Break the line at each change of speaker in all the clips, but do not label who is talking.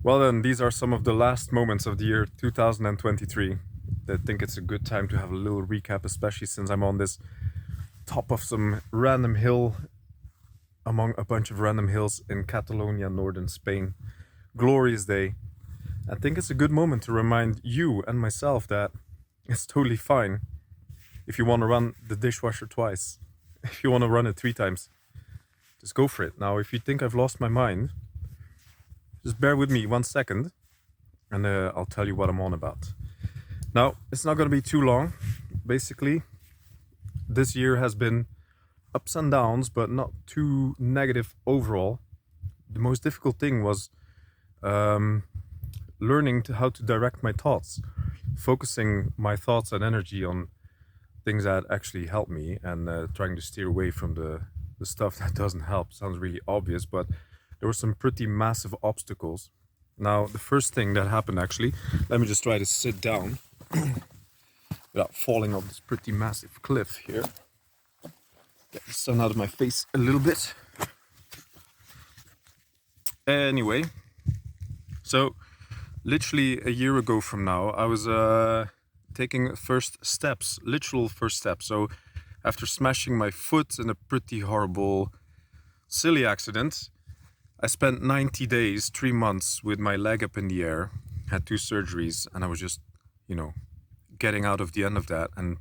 Well, then, these are some of the last moments of the year 2023. I think it's a good time to have a little recap, especially since I'm on this top of some random hill among a bunch of random hills in Catalonia, northern Spain. Glorious day. I think it's a good moment to remind you and myself that it's totally fine if you want to run the dishwasher twice, if you want to run it 3 times, just go for it. Now, if you think I've lost my mind, just bear with me 1 second and I'll tell you what I'm on about. Now, it's not going to be too long. Basically, this year has been ups and downs, but not too negative overall. The most difficult thing was learning how to direct my thoughts, focusing my thoughts and energy on things that actually help me, and trying to steer away from the stuff that doesn't help. Sounds really obvious, but there were some pretty massive obstacles. Now, the first thing that happened actually, let me just try to sit down without falling off this pretty massive cliff here. Get the sun out of my face a little bit. Anyway, so literally a year ago from now, I was taking first steps, literal first steps. So after smashing my foot in a pretty horrible, silly accident, I spent 90 days, 3 months with my leg up in the air, had 2 surgeries, and I was just, getting out of the end of that and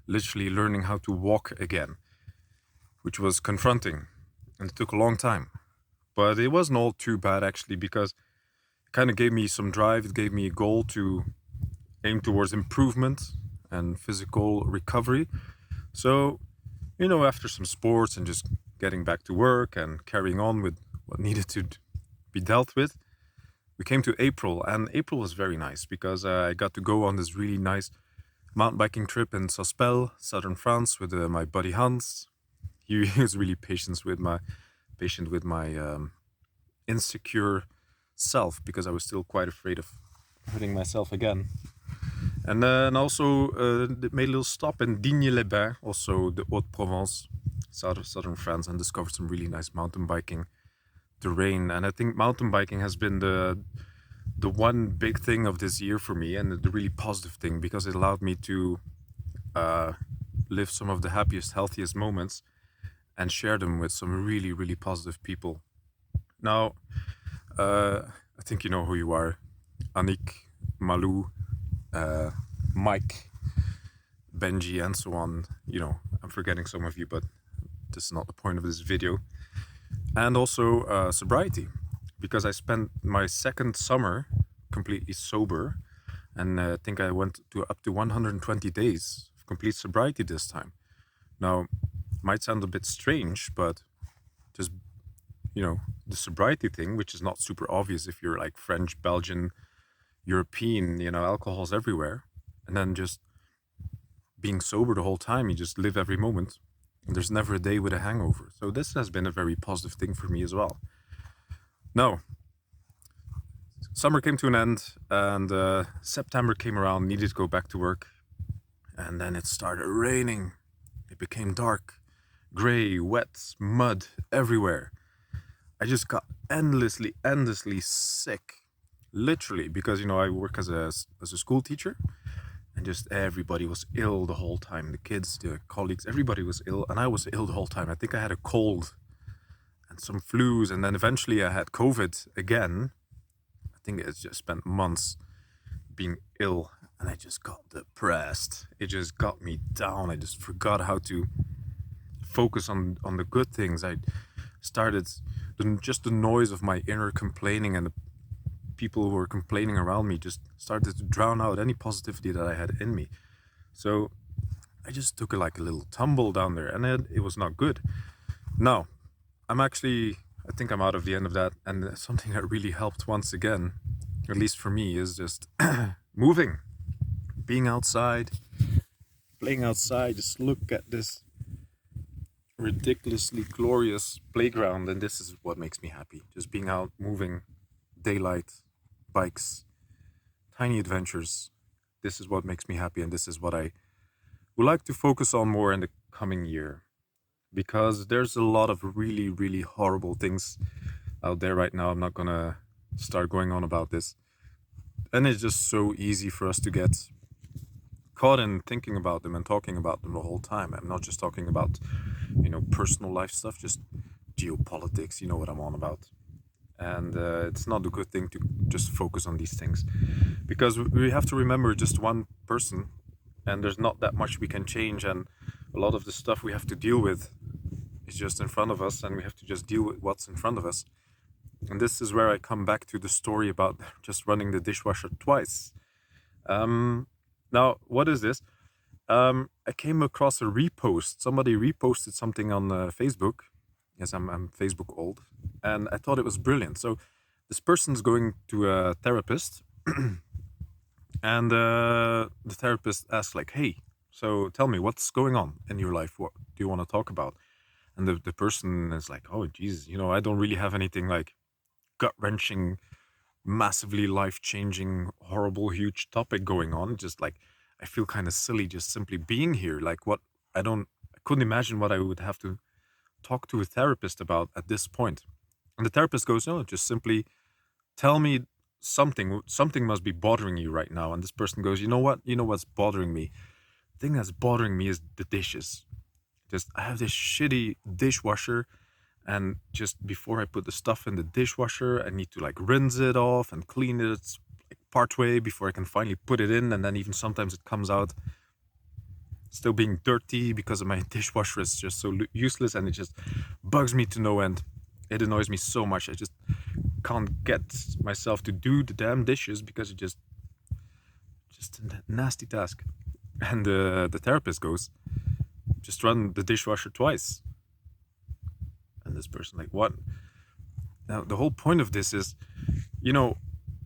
literally learning how to walk again, which was confronting, and it took a long time. But it wasn't all too bad actually, because it kind of gave me some drive. It gave me a goal to aim towards improvement and physical recovery. So, after some sports and just getting back to work and carrying on with what needed to be dealt with, we came to April, and April was very nice because I got to go on this really nice mountain biking trip in Sospel, southern France, with my buddy Hans. He was really patient with my insecure self, because I was still quite afraid of hurting myself again. And then also made a little stop in Digne-les-Bains, also the Haute-Provence, southern France, and discovered some really nice mountain biking terrain. And I think mountain biking has been the one big thing of this year for me, and the really positive thing, because it allowed me to live some of the happiest, healthiest moments and share them with some really, really positive people. Now, I think you know who you are. Annick, Malou, Mike, Benji, and so on. I'm forgetting some of you, but this is not the point of this video. And also sobriety, because I spent my second summer completely sober, and I think I went to up to 120 days of complete sobriety this time. Now, might sound a bit strange, but just, the sobriety thing, which is not super obvious if you're like French, Belgian, European, alcohol's everywhere. And then just being sober the whole time, you just live every moment. And there's never a day with a hangover. So this has been a very positive thing for me as well. Now, summer came to an end, and September came around, needed to go back to work. And then it started raining. It became dark, gray, wet, mud everywhere. I just got endlessly sick, literally, because I work as a school teacher, and just everybody was ill the whole time. The kids, the colleagues, everybody was ill, and I was ill the whole time. I think I had a cold and some flus, and then eventually I had COVID again. I think I just spent months being ill, and I just got depressed. It just got me down. I just forgot how to focus on the good things. I started just the noise of my inner complaining, and the people who were complaining around me just started to drown out any positivity that I had in me. So I just took a little tumble down there, and it was not good. Now, I think I'm out of the end of that, and something that really helped once again, at least for me, is just moving, being outside, playing outside. Just look at this ridiculously glorious playground, and this is what makes me happy. Just being out, moving, daylight, bikes, tiny adventures. This is what makes me happy, and this is what I would like to focus on more in the coming year, because there's a lot of really, really horrible things out there right now. I'm not gonna start going on about this. And it's just so easy for us to get caught in thinking about them and talking about them the whole time. I'm not just talking about, personal life stuff, just geopolitics, you know what I'm on about. And it's not a good thing to just focus on these things, because we have to remember just one person, and there's not that much we can change, and a lot of the stuff we have to deal with is just in front of us, and we have to just deal with what's in front of us. And this is where I come back to the story about just running the dishwasher twice. Now, what is this? I came across a repost. Somebody reposted something on Facebook. Yes, I'm Facebook old, and I thought it was brilliant. So this person's going to a therapist, and the therapist asks like, "Hey, so tell me what's going on in your life. What do you want to talk about?" And the person is like, "Oh, Jesus, I don't really have anything like gut wrenching, massively life changing, horrible, huge topic going on. Just like I feel kind of silly just simply being here. Like what I couldn't imagine what I would have to talk to a therapist about at this point." And the therapist goes, "No, just simply tell me something. Something must be bothering you right now." And this person goes, "You know what? You know what's bothering me? The thing that's bothering me is the dishes. Just I have this shitty dishwasher, and just before I put the stuff in the dishwasher, I need to like rinse it off and clean it like part way before I can finally put it in. And then even sometimes it comes out still being dirty because of my dishwasher is just so useless, and it just bugs me to no end. It annoys me so much. I just can't get myself to do the damn dishes because it just a nasty task." And the therapist goes, "Just run the dishwasher twice." And this person like, "What?" Now the whole point of this is,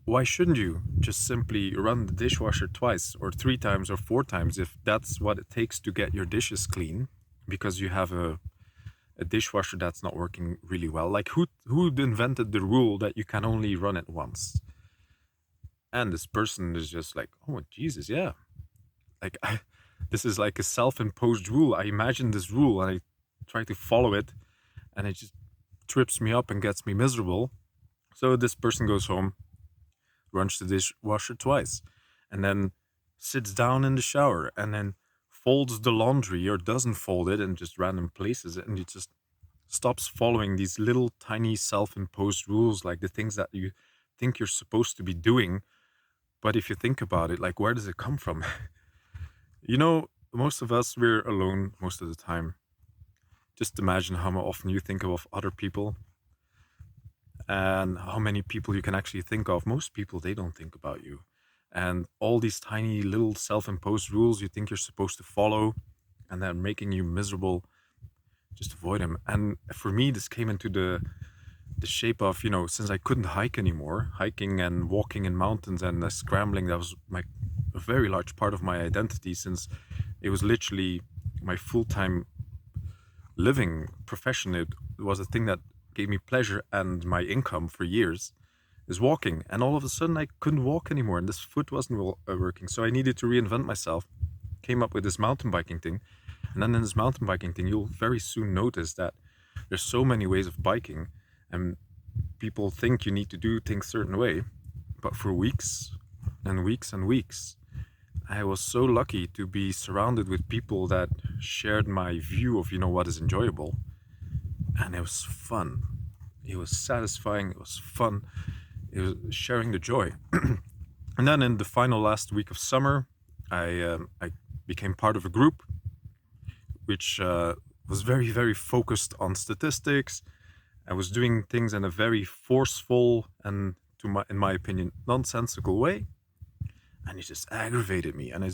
why shouldn't you just simply run the dishwasher twice or 3 times or 4 times if that's what it takes to get your dishes clean, because you have a dishwasher that's not working really well? Like who invented the rule that you can only run it once? And this person is just like, "Oh Jesus, yeah, like this is like a self-imposed rule. I imagine this rule and I try to follow it, and it just trips me up and gets me miserable." So this person goes home, runs the dishwasher twice, and then sits down in the shower, and then folds the laundry or doesn't fold it and just random places it, and it just stops following these little tiny self-imposed rules, like the things that you think you're supposed to be doing. But if you think about it, like, where does it come from? Most of us, we're alone most of the time. Just imagine how often you think of other people and how many people you can actually think of. Most people, they don't think about you. And all these tiny little self-imposed rules you think you're supposed to follow and they're making you miserable, just avoid them. And for me, this came into the shape of, since I couldn't hike anymore, hiking and walking in mountains and scrambling, that was a very large part of my identity, since it was literally my full-time living profession. It was a thing that gave me pleasure and my income for years, is walking. And all of a sudden I couldn't walk anymore and this foot wasn't working. So I needed to reinvent myself. Came up with this mountain biking thing. And then in this mountain biking thing, you'll very soon notice that there's so many ways of biking, and people think you need to do things a certain way. But for weeks and weeks and weeks, I was so lucky to be surrounded with people that shared my view of, what is enjoyable. And it was fun. It was satisfying. It was fun. It was sharing the joy. And then in the final last week of summer, I became part of a group which was very, very focused on statistics. I was doing things in a very forceful and, in my opinion, nonsensical way. And it just aggravated me. And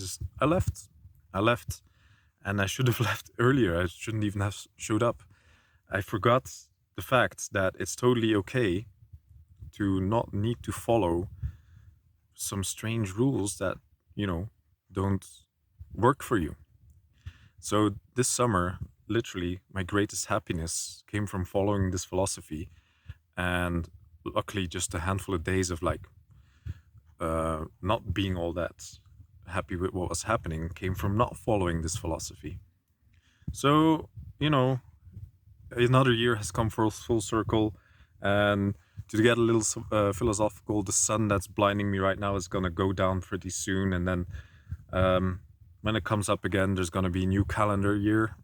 I left. I left. And I should have left earlier. I shouldn't even have showed up. I forgot the fact that it's totally okay to not need to follow some strange rules that, don't work for you. So this summer, literally, my greatest happiness came from following this philosophy. And luckily, just a handful of days of not being all that happy with what was happening came from not following this philosophy. So, another year has come full circle, and To get a little philosophical, the sun that's blinding me right now is gonna go down pretty soon, and then when it comes up again, there's gonna be a new calendar year,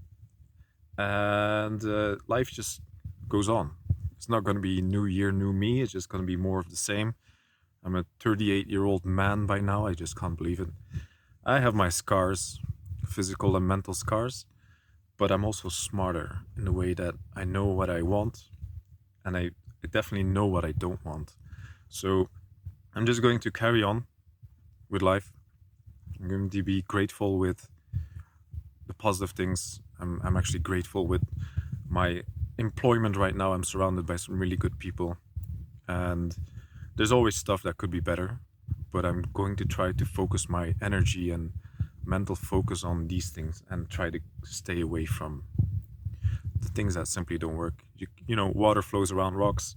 and life just goes on. It's not gonna be new year, new me. It's just gonna be more of the same. I'm a 38-year-old man by now. I just can't believe it. I have my scars, physical and mental scars, but I'm also smarter in the way that I know what I want, and I definitely know what I don't want. So I'm just going to carry on with life. I'm going to be grateful with the positive things. I'm actually grateful with my employment right now. I'm surrounded by some really good people, and there's always stuff that could be better, but I'm going to try to focus my energy and mental focus on these things and try to stay away from the things that simply don't work. You know, water flows around rocks.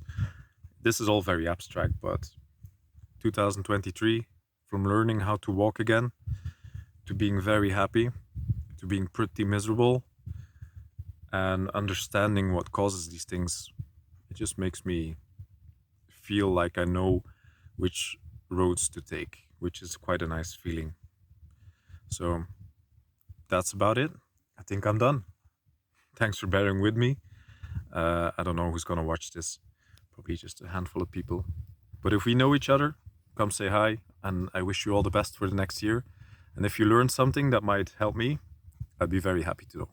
This is all very abstract, but 2023, from learning how to walk again to being very happy to being pretty miserable and understanding what causes these things, it just makes me feel like I know which roads to take, which is quite a nice feeling. So that's about it. I think I'm done. Thanks for bearing with me. I don't know who's gonna watch this. Probably just a handful of people. But if we know each other, come say hi, and I wish you all the best for the next year. And if you learned something that might help me, I'd be very happy to know.